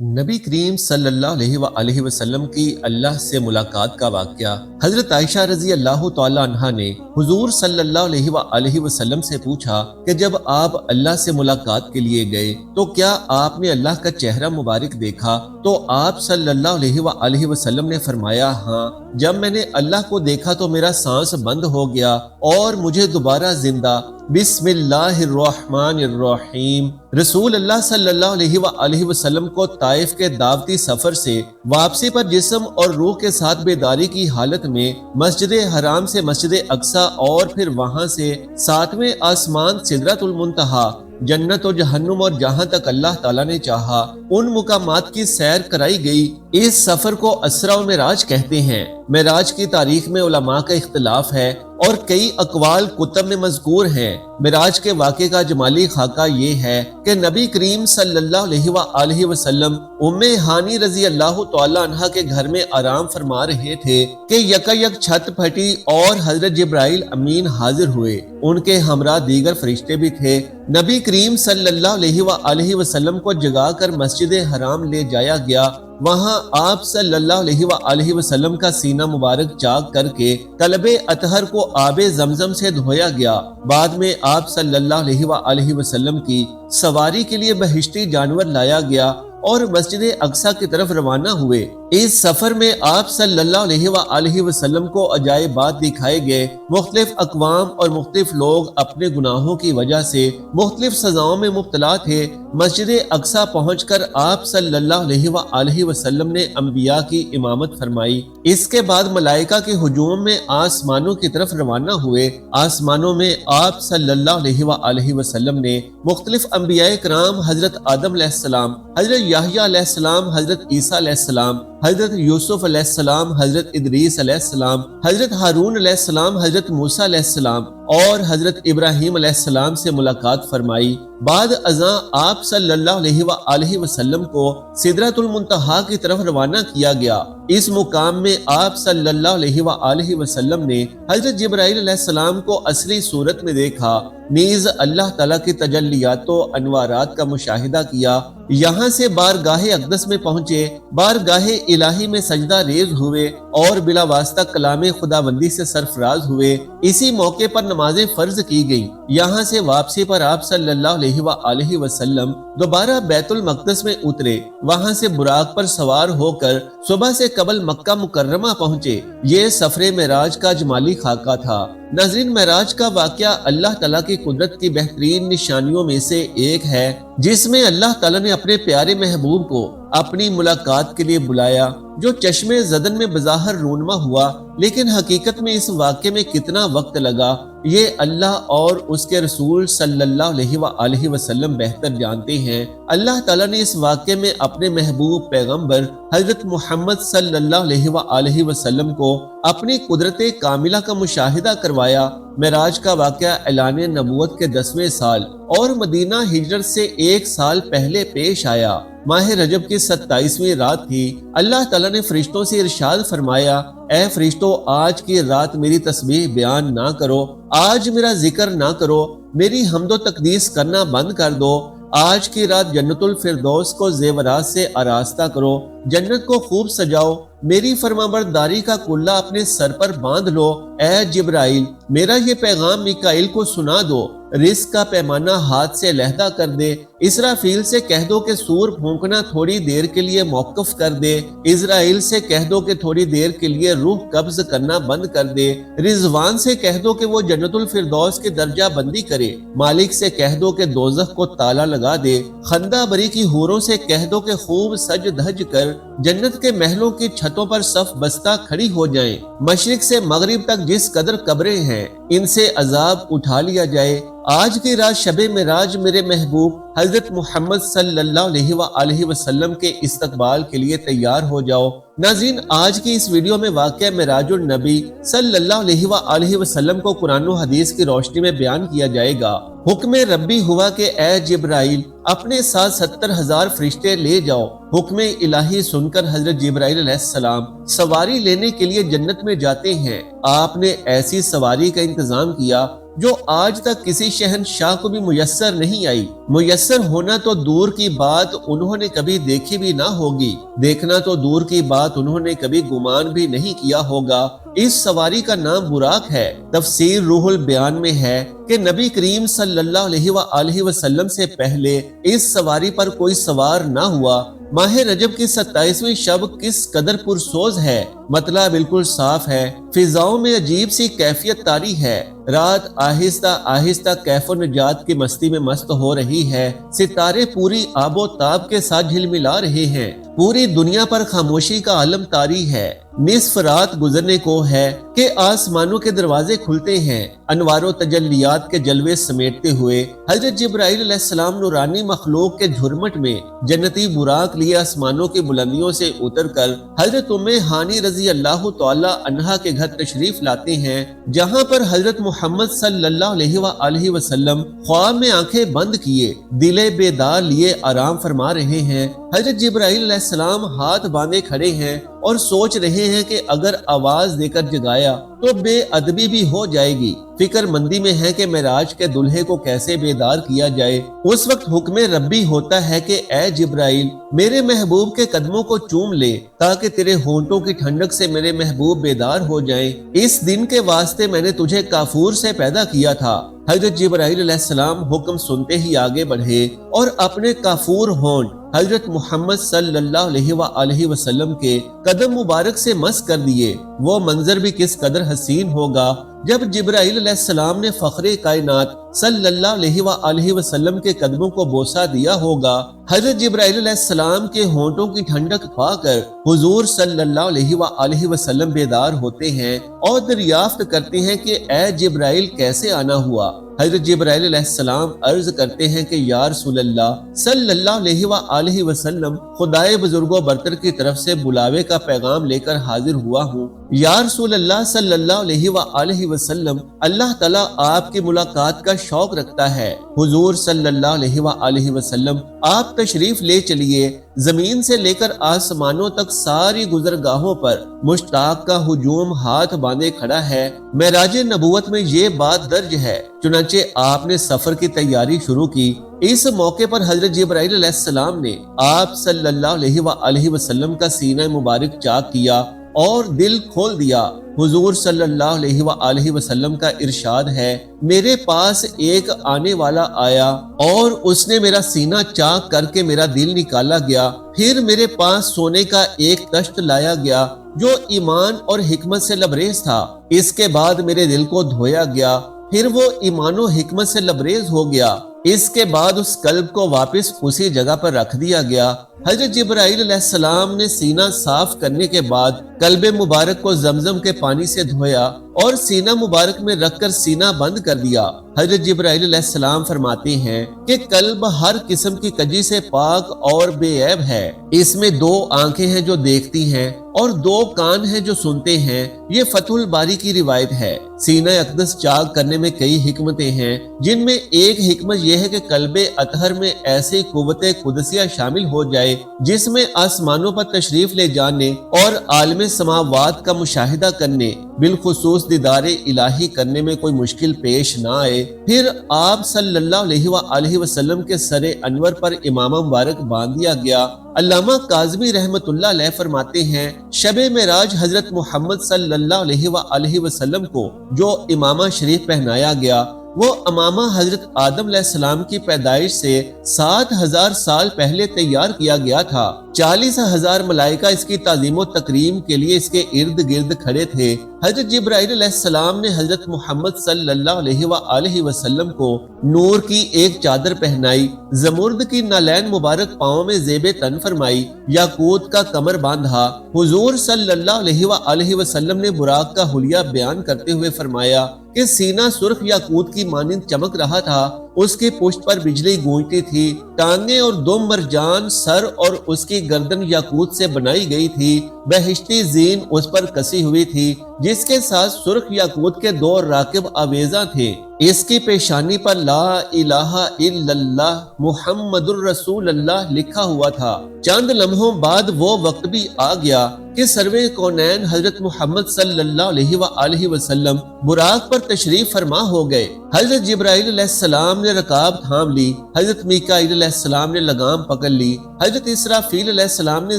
نبی کریم صلی اللہ علیہ وآلہ وسلم کی اللہ سے ملاقات کا واقعہ۔ حضرت عائشہ رضی اللہ تعالی عنہا نے حضور صلی اللہ علیہ وآلہ وسلم سے پوچھا کہ جب آپ اللہ سے ملاقات کے لیے گئے تو کیا آپ نے اللہ کا چہرہ مبارک دیکھا؟ تو آپ صلی اللہ علیہ وآلہ وسلم نے فرمایا، ہاں، جب میں نے اللہ کو دیکھا تو میرا سانس بند ہو گیا اور مجھے دوبارہ زندہ بسم اللہ الرحمن الرحیم۔ رسول اللہ صلی اللہ علیہ وآلہ وسلم کو طائف کے دعوتی سفر سے واپسی پر جسم اور روح کے ساتھ بیداری کی حالت میں مسجد حرام سے مسجد اقصی اور پھر وہاں سے ساتویں آسمان سدرۃ المنتہا، جنت و جہنم اور جہاں تک اللہ تعالیٰ نے چاہا ان مقامات کی سیر کرائی گئی۔ اس سفر کو اسرا و معراج کہتے ہیں۔ معراج کی تاریخ میں علماء کا اختلاف ہے اور کئی اقوال کتب میں مذکور ہیں۔ معراج کے واقعے کا جمالی خاکہ یہ ہے کہ نبی کریم صلی اللہ علیہ وآلہ وسلم ام ہانی رضی اللہ تعالی عنہ کے گھر میں آرام فرما رہے تھے کہ یکایک چھت پھٹی اور حضرت جبرائیل امین حاضر ہوئے۔ ان کے ہمراہ دیگر فرشتے بھی تھے۔ نبی کریم صلی اللہ علیہ وآلہ وسلم کو جگا کر مسجد حرام لے جایا گیا۔ وہاں آپ صلی اللہ علیہ وآلہ وسلم کا سینہ مبارک چاک کر کے قلب اطہر کو آب زمزم سے دھویا گیا۔ بعد میں آپ صلی اللہ علیہ وآلہ وسلم کی سواری کے لیے بہشتی جانور لایا گیا اور مسجد اقصی کی طرف روانہ ہوئے۔ اس سفر میں آپ صلی اللہ علیہ وآلہ وسلم کو عجائبات دکھائے گئے۔ مختلف اقوام اور مختلف لوگ اپنے گناہوں کی وجہ سے مختلف سزاؤں میں مبتلا تھے۔ مسجد اقصی پہنچ کر آپ صلی اللہ علیہ وآلہ وسلم نے انبیاء کی امامت فرمائی۔ اس کے بعد ملائکہ کے ہجوم میں آسمانوں کی طرف روانہ ہوئے۔ آسمانوں میں آپ صلی اللہ علیہ وآلہ وسلم نے مختلف انبیاء کرام، حضرت آدم علیہ السلام، حضرت یحییٰ علیہ السلام، حضرت عیسیٰ علیہ السلام، حضرت یوسف علیہ السلام، حضرت ادریس علیہ السلام، حضرت ہارون علیہ السلام، حضرت موسیٰ علیہ السلام اور حضرت ابراہیم علیہ السلام سے ملاقات فرمائی۔ بعد ازاں آپ صلی اللہ علیہ وآلہ وسلم کو سدرۃ المنتہا کی طرف روانہ کیا گیا۔ اس مقام میں آپ صلی اللہ علیہ وآلہ وسلم نے حضرت جبرائیل علیہ السلام کو اصلی صورت میں دیکھا، نیز اللہ تعالیٰ کی تجلیات و انوارات کا مشاہدہ کیا۔ یہاں سے بارگاہ اقدس میں پہنچے، بارگاہ الہی میں سجدہ ریز ہوئے اور بلا واسطہ کلام خداوندی سے سرفراز ہوئے۔ اسی موقع پر نمازیں فرض کی گئیں۔ یہاں سے واپسی پر آپ صلی اللہ علیہ وآلہ وسلم دوبارہ بیت المقدس میں اترے۔ وہاں سے براق پر سوار ہو کر صبح سے قبل مکہ مکرمہ پہنچے۔ یہ سفر معراج کا جمالی خاکہ تھا۔ ناظرین، معراج کا واقعہ اللہ تعالیٰ کی قدرت کی بہترین نشانیوں میں سے ایک ہے، جس میں اللہ تعالیٰ نے اپنے پیارے محبوب کو اپنی ملاقات کے لیے بلایا، جو چشم زدن میں بظاہر رونما ہوا، لیکن حقیقت میں اس واقعے میں کتنا وقت لگا یہ اللہ اور اس کے رسول صلی اللہ علیہ وآلہ وسلم بہتر جانتے ہیں۔ اللہ تعالیٰ نے اس واقعے میں اپنے محبوب پیغمبر حضرت محمد صلی اللہ علیہ وآلہ وسلم کو اپنی قدرت کاملہ کا مشاہدہ کروایا۔ معراج کا واقعہ اعلان نبوت کے 10ویں سال اور مدینہ ہجرت سے 1 سال پہلے پیش آیا۔ ماہ رجب کی 27ویں رات تھی۔ اللہ تعالیٰ نے فرشتوں سے ارشاد فرمایا، اے فرشتوں، آج کی رات میری تسبیح بیان نہ کرو، آج میرا ذکر نہ کرو، میری حمد و تقدیس کرنا بند کر دو۔ آج کی رات جنت الفردوس کو زیورات سے آراستہ کرو، جنت کو خوب سجاؤ، میری فرمانبرداری کا کلہ اپنے سر پر باندھ لو۔ اے جبرائیل، میرا یہ پیغام میکائیل کو سنا دو، رزق کا پیمانہ ہاتھ سے علیحدہ کر دے۔ اسرافیل سے کہہ دو کہ سور پھونکنا تھوڑی دیر کے لیے موقف کر دے۔ اسرائیل سے کہہ دو کہ تھوڑی دیر کے لیے روح قبض کرنا بند کر دے۔ رضوان سے کہہ دو کہ وہ جنت الفردوس کی درجہ بندی کرے۔ مالک سے کہہ دو کہ دوزخ کو تالا لگا دے۔ خندہ بری کی حوروں سے کہہ دو کہ خوب سج دھج کر جنت کے محلوں کی چھتوں پر صف بستہ کھڑی ہو جائیں۔ مشرق سے مغرب تک جس قدر قبریں ہیں، ان سے عذاب اٹھا لیا جائے۔ آج کی رات شب معراج میرے محبوب حضرت محمد صلی اللہ علیہ وآلہ وسلم کے استقبال کے لیے تیار ہو جاؤ۔ ناظرین، آج کی اس ویڈیو میں واقعہ معراج النبی صلی اللہ علیہ وآلہ وسلم کو قرآن و حدیث کی روشنی میں بیان کیا جائے گا۔ حکم ربی ہوا کہ اے جبرائیل، اپنے ساتھ 70,000 فرشتے لے جاؤ۔ حکم الہی سن کر حضرت جبرائیل علیہ السلام سواری لینے کے لیے جنت میں جاتے ہیں۔ آپ نے ایسی سواری کا انتظام کیا جو آج تک کسی شہنشاہ کو بھی میسر نہیں آئی۔ میسر ہونا تو دور کی بات انہوں نے کبھی دیکھی بھی نہ ہوگی، دیکھنا تو دور کی بات انہوں نے کبھی گمان بھی نہیں کیا ہوگا۔ اس سواری کا نام براق ہے۔ تفسیر روح البیان میں ہے کہ نبی کریم صلی اللہ علیہ وآلہ وسلم سے پہلے اس سواری پر کوئی سوار نہ ہوا۔ ماہ رجب کی 27ویں شب کس قدر پرسوز ہے، مطلع بالکل صاف ہے، فضاؤں میں عجیب سی کیفیت طاری ہے، رات آہستہ آہستہ کیف و نجات کی مستی میں مست ہو رہی ہے، ستارے پوری آب و تاب کے ساتھ جھلملا رہے ہیں، پوری دنیا پر خاموشی کا عالم طاری ہے، نصف رات گزرنے کو ہے کہ آسمانوں کے دروازے کھلتے ہیں، انوار و تجلیات کے جلوے سمیٹتے ہوئے حضرت جبرائیل علیہ السلام نورانی مخلوق کے جھرمٹ میں جنتی براق لیے آسمانوں کی بلندیوں سے اتر کر حضرت ام ہانی رضی اللہ تعالی عنہا کے گھر تشریف لاتے ہیں، جہاں پر حضرت محمد صلی اللہ علیہ وآلہ وسلم خواب میں آنکھیں بند کیے دل بیدار لیے آرام فرما رہے ہیں۔ حضرت جبرائیل علیہ السلام ہاتھ باندھے کھڑے ہیں اور سوچ رہے ہیں کہ اگر آواز دے کر جگایا تو بے ادبی بھی ہو جائے گی، فکر مندی میں ہے کہ معراج کے دلہے کو کیسے بیدار کیا جائے۔ اس وقت حکم ربی ہوتا ہے کہ اے جبرائیل میرے محبوب کے قدموں کو چوم لے تاکہ تیرے ہونٹوں کی ٹھنڈک سے میرے محبوب بیدار ہو جائیں، اس دن کے واسطے میں نے تجھے کافور سے پیدا کیا تھا۔ حضرت جبرائیل علیہ السلام حکم سنتے ہی آگے بڑھے اور اپنے کافور ہونٹ حضرت محمد صلی اللہ علیہ وآلہ وسلم کے قدم مبارک سے مس کر دیے۔ وہ منظر بھی کس قدر حسین ہوگا جب جبرائیل علیہ السلام نے فخر کائنات صلی اللہ علیہ وآلہ وسلم کے قدموں کو بوسہ دیا ہوگا۔ حضرت جبرائیل علیہ السلام کے ہونٹوں کی ٹھنڈک پا کر حضور صلی اللہ علیہ وآلہ وسلم بیدار ہوتے ہیں اور دریافت کرتے ہیں کہ اے جبرائیل کیسے آنا ہوا۔ حضرت جبرائیل علیہ السلام عرض کرتے ہیں کہ یا رسول اللہ صلی اللہ علیہ وآلہ وسلم خدائے بزرگ و برتر کی طرف سے بلاوے کا پیغام لے کر حاضر ہوا ہوں۔ یا رسول اللہ صلی اللہ علیہ وآلہ وسلم اللہ تعالیٰ آپ کی ملاقات کا شوق رکھتا ہے۔ حضور صلی اللہ علیہ وآلہ وسلم آپ تشریف لے چلیے۔ زمین سے لے کر آسمانوں تک ساری گزرگاہوں پر مشتاق کا ہجوم ہاتھ باندھے کھڑا ہے۔ معراج نبوت میں یہ بات درج ہے، چنانچہ آپ نے سفر کی تیاری شروع کی۔ اس موقع پر حضرت جبرائیل علیہ السلام نے آپ صلی اللہ علیہ وآلہ وسلم کا سینہ مبارک چاک کیا اور دل کھول دیا۔ حضور صلی اللہ علیہ وآلہ وسلم کا ارشاد ہے، میرے پاس ایک آنے والا آیا اور اس نے میرا سینہ چاک کر کے میرا دل نکالا گیا، پھر میرے پاس سونے کا ایک تشت لایا گیا جو ایمان اور حکمت سے لبریز تھا، اس کے بعد میرے دل کو دھویا گیا، پھر وہ ایمان و حکمت سے لبریز ہو گیا، اس کے بعد اس قلب کو واپس اسی جگہ پر رکھ دیا گیا۔ حضرت جبرائیل علیہ السلام نے سینہ صاف کرنے کے بعد قلب مبارک کو زمزم کے پانی سے دھویا اور سینہ مبارک میں رکھ کر سینہ بند کر دیا۔ حضرت جبرائیل علیہ السلام فرماتے ہیں کہ قلب ہر قسم کی کجی سے پاک اور بے عیب ہے، اس میں 2 آنکھیں ہیں جو دیکھتی ہیں اور 2 کان ہیں جو سنتے ہیں، یہ فتح الباری کی روایت ہے۔ سینہ اقدس چاک کرنے میں کئی حکمتیں ہیں، جن میں ایک حکمت یہ ہے کہ قلب اطہر میں ایسی قوت قدسیہ شامل ہو جائے جس میں آسمانوں پر تشریف لے جانے اور عالم سماوات کا مشاہدہ کرنے، بالخصوص دیدار الہی کرنے میں کوئی مشکل پیش نہ آئے۔ پھر آپ صلی اللہ علیہ وآلہ وسلم کے سر انور پر امامہ مبارک باندھ دیا گیا۔ علامہ کاظمی رحمت اللہ علیہ فرماتے ہیں، شب معراج حضرت محمد صلی اللہ علیہ وآلہ وسلم کو جو امامہ شریف پہنایا گیا وہ امامہ حضرت آدم علیہ السلام کی پیدائش سے 7000 سال پہلے تیار کیا گیا تھا۔ 40,000 ملائکہ اس کی تعظیم و تکریم کے لیے اس کے ارد گرد کھڑے تھے۔ حضرت جبرائیل علیہ السلام نے حضرت محمد صلی اللہ علیہ وآلہ وسلم کو نور کی ایک چادر پہنائی، زمرد کی نالین مبارک پاؤں میں زیب تن فرمائی، یاقوت کا کمر باندھا۔ حضور صلی اللہ علیہ وآلہ وسلم نے براق کا حلیہ بیان کرتے ہوئے فرمایا کہ سینہ سرخ یاقوت کی مانند چمک رہا تھا اس کی پشت پر بجلی گونجتی تھی، ٹانگیں اور 2 مرجان، سر اور اس کی گردن یاقوت سے بنائی گئی تھی، بہشتی زین اس پر کسی ہوئی تھی جس کے ساتھ سرخ یاقوت کے 2 راکب آویزاں تھے۔ اس کی پیشانی پر لا الہ الا اللہ محمد الرسول اللہ لکھا ہوا تھا۔ چند لمحوں بعد وہ وقت بھی آ گیا کہ سروے کونین حضرت محمد صلی اللہ علیہ وآلہ وسلم براق پر تشریف فرما ہو گئے۔ حضرت جبرائیل علیہ السلام نے رکاب تھام لی، حضرت میکائیل علیہ السلام نے لگام پکڑ لی، حضرت اسرافیل علیہ السلام نے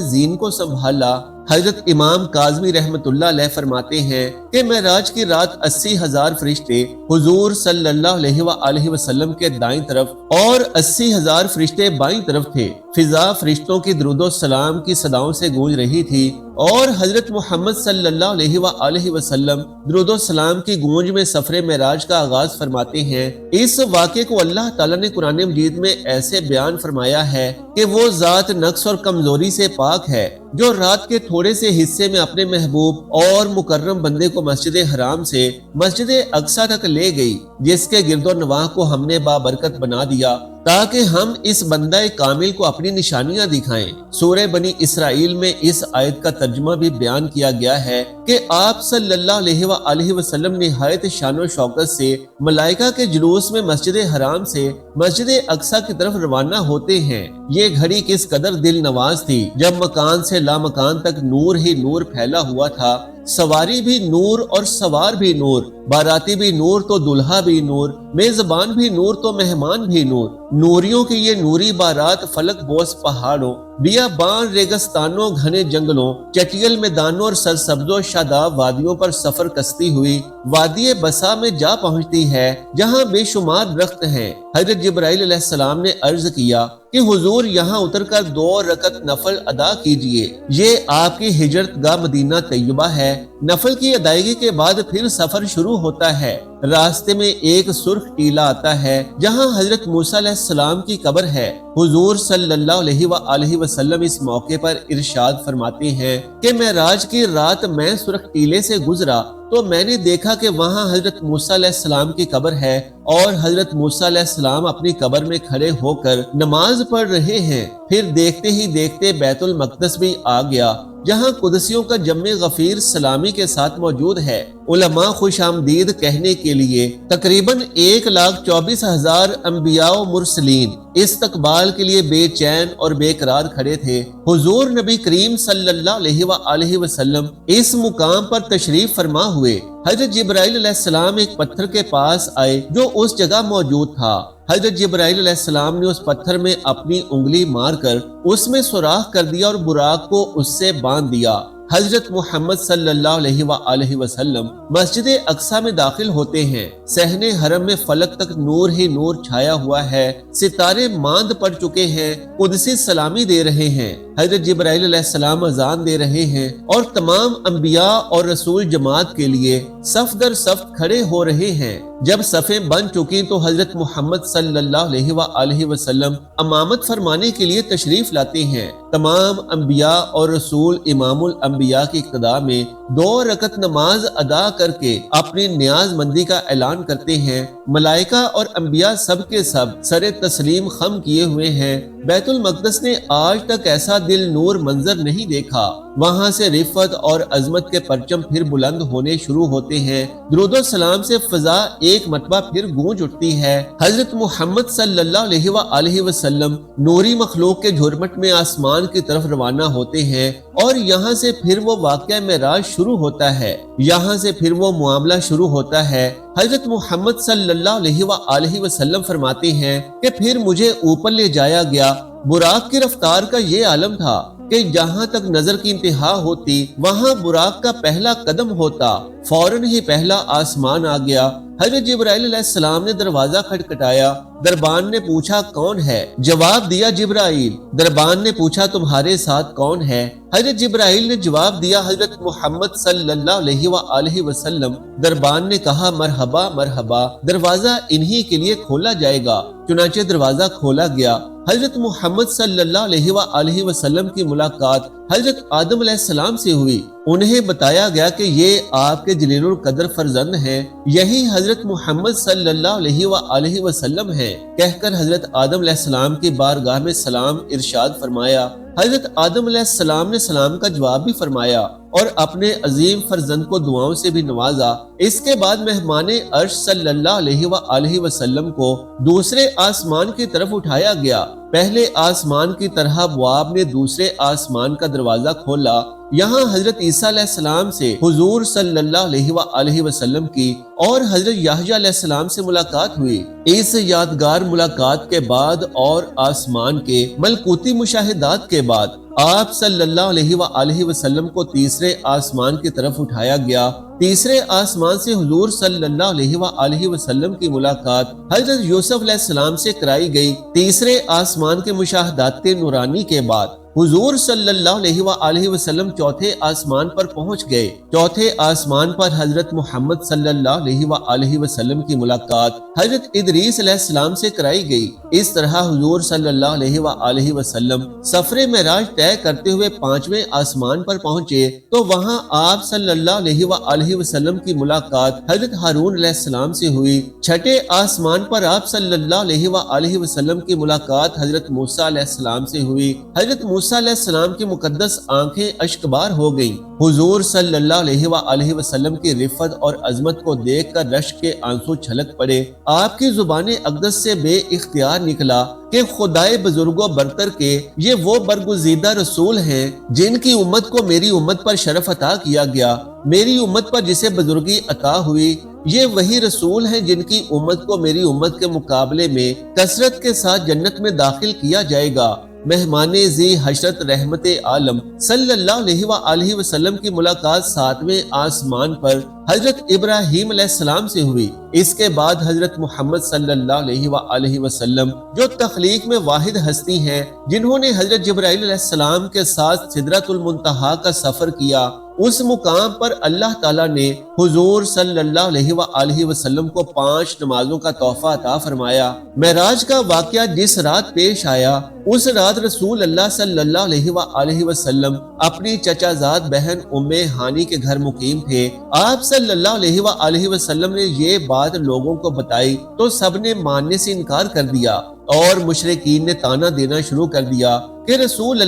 زین کو سنبھالا۔ حضرت امام کاظمی رحمت اللہ علیہ فرماتے ہیں کہ معراج کی رات 80,000 فرشتے حضور صلی اللہ علیہ وآلہ وسلم کے دائیں طرف اور 80,000 فرشتے بائیں طرف تھے۔ فضا فرشتوں کی درود و سلام کی صداؤں سے گونج رہی تھی اور حضرت محمد صلی اللہ علیہ وآلہ وسلم درود و سلام کی گونج میں سفر معراج کا آغاز فرماتے ہیں۔ اس واقعے کو اللہ تعالیٰ نے قرآن مجید میں ایسے بیان فرمایا ہے کہ وہ ذات نقص اور کمزوری سے پاک ہے جو رات کے تھوڑے سے حصے میں اپنے محبوب اور مکرم بندے کو مسجد حرام سے مسجد اقصی تک لے گئی، جس کے گرد و نواح کو ہم نے بابرکت بنا دیا تاکہ ہم اس بندہ کامل کو اپنی نشانیاں دکھائیں۔ سورہ بنی اسرائیل میں اس آیت کا ترجمہ بھی بیان کیا گیا ہے کہ آپ صلی اللہ علیہ وآلہ وسلم نہایت شان و شوکت سے ملائکہ کے جلوس میں مسجد حرام سے مسجد اقصی کی طرف روانہ ہوتے ہیں۔ یہ گھڑی کس قدر دل نواز تھی جب مکان سے لامکان تک نور ہی نور پھیلا ہوا تھا، سواری بھی نور اور سوار بھی نور، باراتی بھی نور تو دلہا بھی نور، میزبان بھی نور تو مہمان بھی نور۔ نوریوں کی یہ نوری بارات فلک بوس پہاڑوں، بیابان ریگستانوں، گھنے جنگلوں، چٹیل میدانوں اور سرسبز و شاداب وادیوں پر سفر کستی ہوئی وادی بسا میں جا پہنچتی ہے جہاں بے شمار درخت ہیں۔ حضرت جبرائیل علیہ السلام نے عرض کیا کہ حضور یہاں اتر کر 2 رکعت نفل ادا کیجئے۔ یہ آپ کی ہجرت گاہ مدینہ طیبہ ہے۔ نفل کی ادائیگی کے بعد پھر سفر شروع ہوتا ہے۔ راستے میں ایک سرخ ٹیلا آتا ہے جہاں حضرت موسیٰ علیہ السلام کی قبر ہے۔ حضور صلی اللہ علیہ وآلہ وسلم اس موقع پر ارشاد فرماتے ہیں کہ معراج کی رات میں سرخ ٹیلے سے گزرا تو میں نے دیکھا کہ وہاں حضرت موسیٰ علیہ السلام کی قبر ہے اور حضرت موسیٰ علیہ السلام اپنی قبر میں کھڑے ہو کر نماز پڑھ رہے ہیں۔ پھر دیکھتے ہی دیکھتے بیت المقدس بھی آ گیا جہاں قدسیوں کا جمع غفیر سلامی کے ساتھ موجود ہے۔ علماء خوش آمدید کہنے کے لیے تقریباً 1,24,000 انبیاء و مرسلین استقبال کے لیے بے چین اور بے قرار کھڑے تھے۔ حضور نبی کریم صلی اللہ علیہ وآلہ وسلم اس مقام پر تشریف فرما ہوئے۔ حضرت جبرائیل علیہ السلام ایک پتھر کے پاس آئے جو اس جگہ موجود تھا۔ حضرت جبرائیل علیہ السلام نے اس پتھر میں اپنی انگلی مار کر اس میں سوراخ کر دیا اور براق کو اس سے باندھ دیا۔ حضرت محمد صلی اللہ علیہ وآلہ وسلم مسجد اقصی میں داخل ہوتے ہیں۔ صحن حرم میں فلک تک نور ہی نور چھایا ہوا ہے، ستارے ماند پڑ چکے ہیں، قدسی سلامی دے رہے ہیں۔ حضرت جبرائیل علیہ السلام اذان دے رہے ہیں اور تمام انبیاء اور رسول جماعت کے لیے صف در صف کھڑے ہو رہے ہیں۔ جب صفیں بن چکی تو حضرت محمد صلی اللہ علیہ وآلہ وسلم امامت فرمانے کے لیے تشریف لاتے ہیں۔ تمام انبیاء اور رسول امام الانبیاء کی اقتداء میں 2 رکعت نماز ادا کر کے اپنی نیاز مندی کا اعلان کرتے ہیں۔ ملائکہ اور انبیاء سب کے سب سر تسلیم خم کیے ہوئے ہیں۔ بیت المقدس نے آج تک ایسا دل نور منظر نہیں دیکھا۔ وہاں سے رفعت اور عظمت کے پرچم پھر بلند ہونے شروع ہوتے ہیں۔ درود و سلام سے فضا ایک مرتبہ پھر گونج اٹھتی ہے۔ حضرت محمد صلی اللہ علیہ وآلہ وسلم نوری مخلوق کے جھرمٹ میں آسمان کی طرف روانہ ہوتے ہیں اور یہاں سے پھر وہ واقعہ معراج شروع ہوتا ہے۔ یہاں سے پھر وہ معاملہ شروع ہوتا ہے۔ حضرت محمد صلی اللہ علیہ وآلہ وسلم فرماتے ہیں کہ پھر مجھے اوپر لے جایا گیا۔ براق کی رفتار کا یہ عالم تھا کہ جہاں تک نظر کی انتہا ہوتی وہاں براق کا پہلا قدم ہوتا۔ فوراً ہی پہلا آسمان آ گیا۔ حضرت جبرائیل علیہ السلام نے دروازہ کھٹکھٹایا۔ دربان نے پوچھا کون ہے؟ جواب دیا جبرائیل۔ دربان نے پوچھا تمہارے ساتھ کون ہے؟ حضرت جبرائیل نے جواب دیا حضرت محمد صلی اللہ علیہ وآلہ وسلم۔ دربان نے کہا مرحبا مرحبا، دروازہ انہی کے لیے کھولا جائے گا۔ چنانچہ دروازہ کھولا گیا۔ حضرت محمد صلی اللہ علیہ وآلہ وسلم کی ملاقات حضرت آدم علیہ السلام سے ہوئی۔ انہیں بتایا گیا کہ یہ آپ کے جلیل القدر فرزند ہیں، یہی حضرت محمد صلی اللہ علیہ وآلہ وسلم ہیں۔ کہہ کر حضرت آدم علیہ السلام کی بارگاہ میں سلام ارشاد فرمایا۔ حضرت آدم علیہ السلام نے سلام کا جواب بھی فرمایا اور اپنے عظیم فرزند کو دعاؤں سے بھی نوازا۔ اس کے بعد مہمان عرش صلی اللہ علیہ وآلہ وسلم کو دوسرے آسمان کی طرف اٹھایا گیا۔ پہلے آسمان کی طرح بواب نے دوسرے آسمان کا دروازہ کھولا۔ یہاں حضرت عیسیٰ علیہ السلام سے حضور صلی اللہ علیہ وآلہ وسلم کی اور حضرت یحییٰ علیہ السلام سے ملاقات ہوئی۔ اس یادگار ملاقات کے بعد اور آسمان کے ملکوتی مشاہدات کے بعد آپ صلی اللہ علیہ وآلہ وسلم کو تیسرے آسمان کی طرف اٹھایا گیا۔ تیسرے آسمان سے حضور صلی اللہ علیہ وآلہ وسلم کی ملاقات حضرت یوسف علیہ السلام سے کرائی گئی۔ تیسرے آسمان کے مشاہدات نورانی کے بعد حضور صلی اللہ علیہ وآلہ وسلم چوتھے آسمان پر پہنچ گئے۔ چوتھے آسمان پر حضرت محمد صلی اللہ علیہ وآلہ وسلم کی ملاقات حضرت ادریس علیہ السلام سے کرائی گئی۔ اس طرح حضور صلی اللہ علیہ وآلہ وسلم سفر معراج طے کرتے ہوئے پانچویں آسمان پر پہنچے تو وہاں آپ صلی اللہ علیہ وآلہ وسلم کی ملاقات حضرت ہارون علیہ السلام سے ہوئی۔ چھٹے آسمان پر آپ صلی اللہ علیہ وآلہ وسلم کی ملاقات حضرت موسیٰ علیہ السلام سے ہوئی۔ حضرت موسیٰ علیہ السلام کی مقدس آنکھیں اشکبار ہو گئیں۔ حضور صلی اللہ علیہ وآلہ وسلم کی رفت اور عظمت کو دیکھ کر رشک کے آنسو چھلک پڑے۔ آپ کی زبان اقدس سے بے اختیار نکلا کہ خدائے بزرگ و برتر کے یہ وہ برگزیدہ رسول ہیں جن کی امت کو میری امت پر شرف عطا کیا گیا۔ میری امت پر جسے بزرگی عطا ہوئی یہ وہی رسول ہیں جن کی امت کو میری امت کے مقابلے میں کثرت کے ساتھ جنت میں داخل کیا جائے گا۔ مہمان ذی حشرت رحمت عالم صلی اللہ علیہ وآلہ وسلم کی ملاقات ساتویں آسمان پر حضرت ابراہیم علیہ السلام سے ہوئی۔ اس کے بعد حضرت محمد صلی اللہ علیہ وآلہ وسلم جو تخلیق میں واحد ہستی ہیں، جنہوں نے حضرت جبرائیل علیہ السلام کے ساتھ سدرۃ المنتہا کا سفر کیا، اس مقام پر اللہ تعالیٰ نے حضور صلی اللہ علیہ وآلہ وسلم کو 5 نمازوں کا تحفہ عطا فرمایا۔ معراج کا واقعہ جس رات پیش آیا اس رات رسول اللہ صلی اللہ علیہ وآلہ وسلم اپنی چچا زاد بہن ام ہانی کے گھر مقیم تھے۔ آپ صلی اللہ علیہ وآلہ وسلم نے یہ بات لوگوں کو بتائی تو سب نے ماننے سے انکار کر دیا اور مشرکین نے تانا دینا شروع کر دیا کہ رسول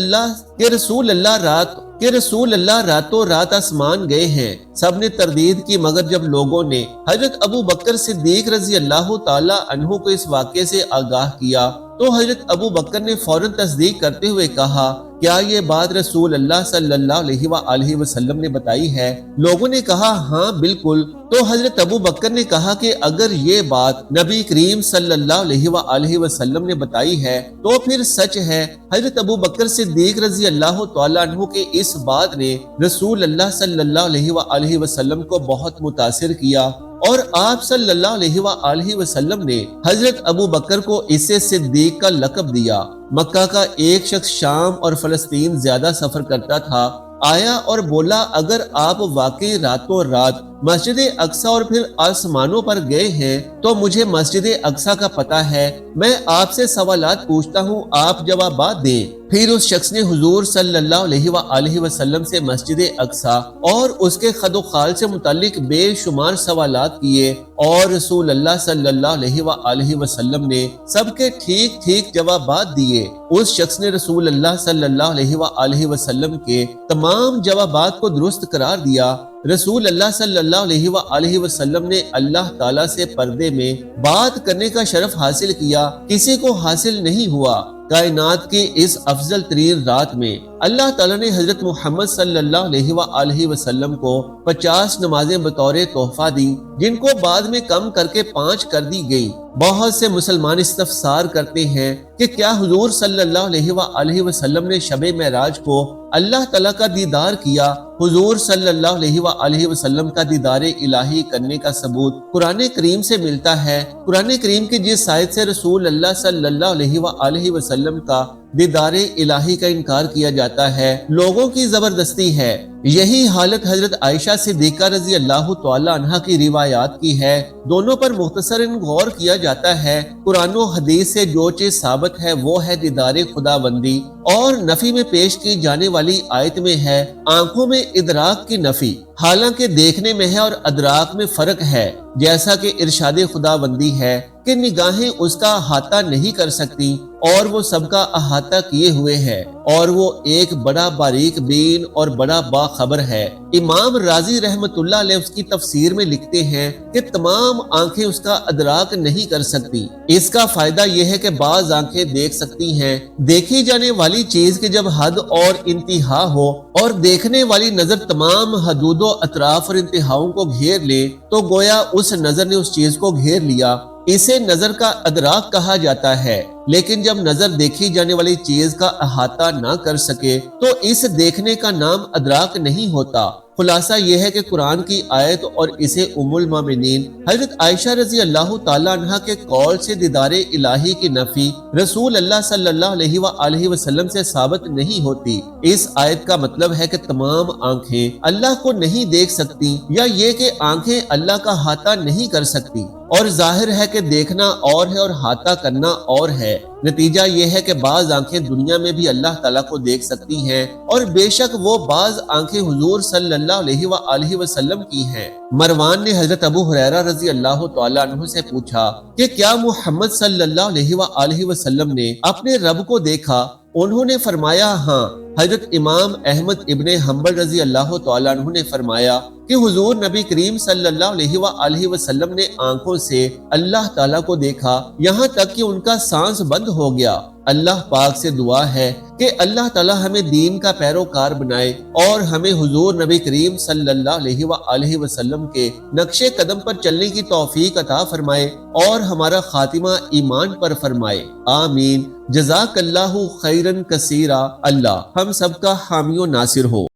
اللہ راتوں رات آسمان گئے ہیں۔ سب نے تردید کی، مگر جب لوگوں نے حضرت ابو بکر صدیق رضی اللہ تعالی عنہ کو اس واقعے سے آگاہ کیا تو حضرت ابو بکر نے فوراً تصدیق کرتے ہوئے کہا، کیا یہ بات رسول اللہ صلی اللہ علیہ وآلہ وسلم نے بتائی ہے؟ لوگوں نے کہا ہاں بالکل۔ تو حضرت ابو بکر نے کہا کہ اگر یہ بات نبی کریم صلی اللہ علیہ وآلہ وسلم نے بتائی ہے تو پھر سچ ہے۔ حضرت ابو بکر صدیق رضی اللہ تعالیٰ عنہ کے اس بات نے رسول اللہ صلی اللہ علیہ وآلہ وسلم کو بہت متاثر کیا اور آپ صلی اللہ علیہ وآلہ وسلم نے حضرت ابو بکر کو اسے صدیق کا لقب دیا۔ مکہ کا ایک شخص شام اور فلسطین زیادہ سفر کرتا تھا، آیا اور بولا اگر آپ واقعی راتوں رات مسجد اقصی اور پھر آسمانوں پر گئے ہیں تو مجھے مسجد اقصی کا پتہ ہے، میں آپ سے سوالات پوچھتا ہوں، آپ جوابات دیں۔ پھر اس شخص نے حضور صلی اللہ علیہ وآلہ وسلم سے مسجد اقصی اور اس کے خد و خال سے متعلق بے شمار سوالات کیے اور رسول اللہ صلی اللہ علیہ وآلہ وسلم نے سب کے ٹھیک ٹھیک جوابات دیے۔ اس شخص نے رسول اللہ صلی اللہ علیہ وآلہ وسلم کے تمام جوابات کو درست قرار دیا۔ رسول اللہ صلی اللہ علیہ وآلہ وسلم نے اللہ تعالیٰ سے پردے میں بات کرنے کا شرف حاصل کیا، کسی کو حاصل نہیں ہوا۔ کائنات کی اس افضل ترین رات میں اللہ تعالیٰ نے حضرت محمد صلی اللہ علیہ وآلہ وسلم کو 50 نمازیں بطور تحفہ دی، جن کو بعد میں کم کر کے 5 کر دی گئی۔ بہت سے مسلمان استفسار کرتے ہیں کہ کیا حضور صلی اللہ علیہ وآلہ وسلم نے شب معراج کو اللہ تعالیٰ کا دیدار کیا؟ حضور صلی اللہ علیہ وآلہ وسلم کا دیدار الہی کرنے کا ثبوت قرآن کریم سے ملتا ہے۔ قرآن کریم کی جس آیت سے رسول اللہ صلی اللہ علیہ وآلہ وسلم کا دیدار الہی کا انکار کیا جاتا ہے، لوگوں کی زبردستی ہے۔ یہی حالت حضرت عائشہ صدیقہ رضی اللہ تعالی عنہ کی روایات کی ہے۔ دونوں پر مختصراً غور کیا جاتا ہے۔ قرآن و حدیث سے جو چیز ثابت ہے وہ ہے دیدار خدا بندی، اور نفی میں پیش کی جانے والی آیت میں ہے آنکھوں میں ادراک کی نفی، حالانکہ دیکھنے میں ہے اور ادراک میں فرق ہے، جیسا کہ ارشاد خدا بندی ہے کہ نگاہیں اس کا احاطہ نہیں کر سکتی اور وہ سب کا احاطہ کیے ہوئے ہے، اور وہ ایک بڑا باریک بین اور بڑا باخبر ہے۔ امام رازی رحمت اللہ علیہ اس کی تفسیر میں لکھتے ہیں کہ تمام آنکھیں اس کا ادراک نہیں کر سکتی۔ اس کا فائدہ یہ ہے کہ بعض آنکھیں دیکھ سکتی ہیں۔ دیکھی جانے والی چیز کی جب حد اور انتہا ہو اور دیکھنے والی نظر تمام حدود و اطراف اور انتہاؤں کو گھیر لے تو گویا اس نظر نے اس چیز کو گھیر لیا۔ اسے نظر کا ادراک کہا جاتا ہے۔ لیکن جب نظر دیکھی جانے والی چیز کا احاطہ نہ کر سکے تو اس دیکھنے کا نام ادراک نہیں ہوتا۔ خلاصہ یہ ہے کہ قرآن کی آیت اور اسے ام المومنین حضرت عائشہ رضی اللہ تعالی عنہ کے قول سے دیدار الہی کی نفی رسول اللہ صلی اللہ علیہ وآلہ وسلم سے ثابت نہیں ہوتی۔ اس آیت کا مطلب ہے کہ تمام آنکھیں اللہ کو نہیں دیکھ سکتی، یا یہ کہ آنکھیں اللہ کا احاطہ نہیں کر سکتی، اور ظاہر ہے کہ دیکھنا اور ہے اور احاطہ کرنا اور ہے۔ نتیجہ یہ ہے کہ بعض آنکھیں دنیا میں بھی اللہ تعالیٰ کو دیکھ سکتی ہیں، اور بے شک وہ بعض آنکھیں حضور صلی اللہ علیہ وآلہ وسلم کی ہیں۔ مروان نے حضرت ابو ہریرہ رضی اللہ تعالیٰ عنہ سے پوچھا کہ کیا محمد صلی اللہ علیہ وآلہ وسلم نے اپنے رب کو دیکھا؟ انہوں نے فرمایا ہاں۔ حضرت امام احمد ابن حنبل رضی اللہ تعالیٰ عنہ نے فرمایا کہ حضور نبی کریم صلی اللہ علیہ وآلہ وسلم نے آنکھوں سے اللہ تعالیٰ کو دیکھا، یہاں تک کہ ان کا سانس بند ہو گیا۔ اللہ پاک سے دعا ہے کہ اللہ تعالیٰ ہمیں دین کا پیروکار بنائے اور ہمیں حضور نبی کریم صلی اللہ علیہ وآلہ وسلم کے نقش قدم پر چلنے کی توفیق عطا فرمائے اور ہمارا خاتمہ ایمان پر فرمائے، آمین۔ جزاک اللہ خیرن کثیرا۔ اللہ ہم سب کا حامی و ناصر ہو۔